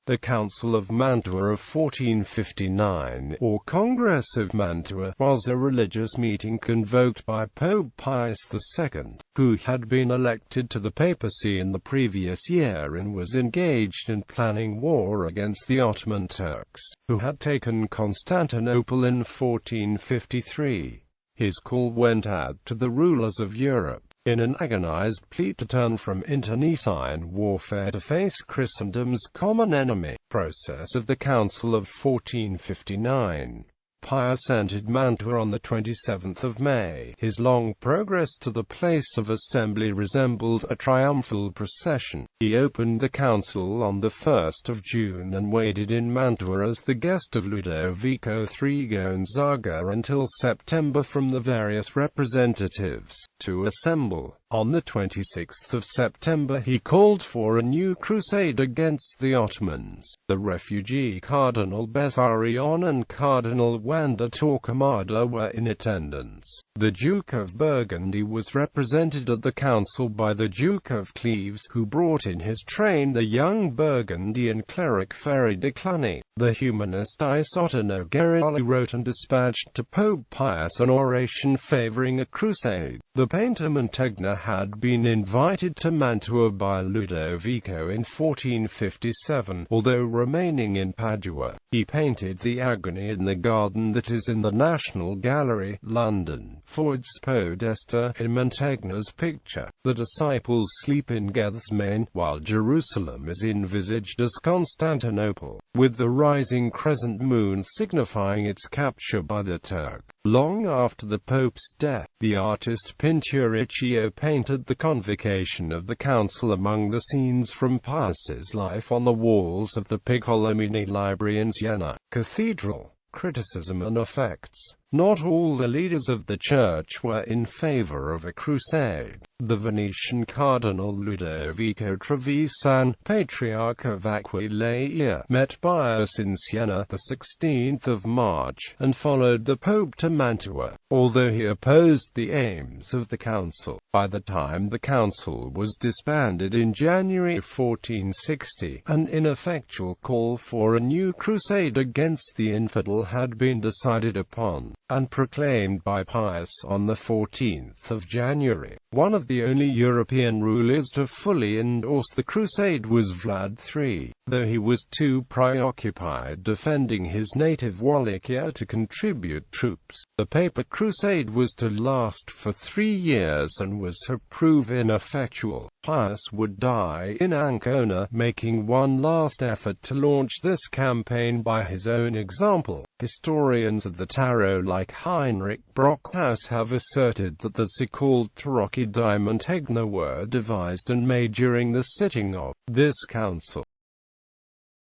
The Council of Mantua of 1459, or Congress of Mantua, was a religious meeting convoked by Pope Pius II, who had been elected to the papacy in the previous year and was engaged in planning war against the Ottoman Turks, who had taken Constantinople in 1453. His call went out to the rulers of Europe, in an agonized plea to turn from internecine warfare to face Christendom's common enemy. Process of the Council of 1459. Pius entered Mantua on the 27th of May. His long progress to the place of assembly resembled a triumphal procession. He opened the council on the 1st of June and waited in Mantua as the guest of Ludovico III Gonzaga until September from the various representatives to assemble. On the 26th of September he called for a new crusade against the Ottomans. The refugee Cardinal Bessarion and Cardinal Wanda Torquemada were in attendance. The Duke of Burgundy was represented at the council by the Duke of Cleves, who brought in his train the young Burgundian cleric Ferry de Cluny. The humanist Isotino Guerrilli wrote and dispatched to Pope Pius an oration favoring a crusade. The painter Mantegna had been invited to Mantua by Ludovico in 1457, although remaining in Padua. He painted the Agony in the garden that is in the National Gallery, London. Ford's Podesta, in Mantegna's picture, the disciples sleep in Gethsemane, while Jerusalem is envisaged as Constantinople, with the rising crescent moon signifying its capture by the Turk. Long after the Pope's death, the artist Pinturicchio painted the convocation of the council among the scenes from Pius's life on the walls of the Piccolomini Library in Siena Cathedral. Criticism and effects. Not all the leaders of the Church were in favor of a crusade. The Venetian Cardinal Ludovico Trevisan, Patriarch of Aquileia, met Pius in Siena the 16th of March, and followed the Pope to Mantua, although he opposed the aims of the council. By the time the council was disbanded in January 1460, an ineffectual call for a new crusade against the infidel had been decided upon and proclaimed by Pius on the 14th of January. One of the only European rulers to fully endorse the crusade was Vlad III, though he was too preoccupied defending his native Wallachia to contribute troops. The Papal Crusade was to last for 3 years and was to prove ineffectual. Pius would die in Ancona, making one last effort to launch this campaign by his own example. Historians of the Tarot like Heinrich Brockhaus have asserted that the so-called Tarocchi di Mantegna were devised and made during the sitting of this council.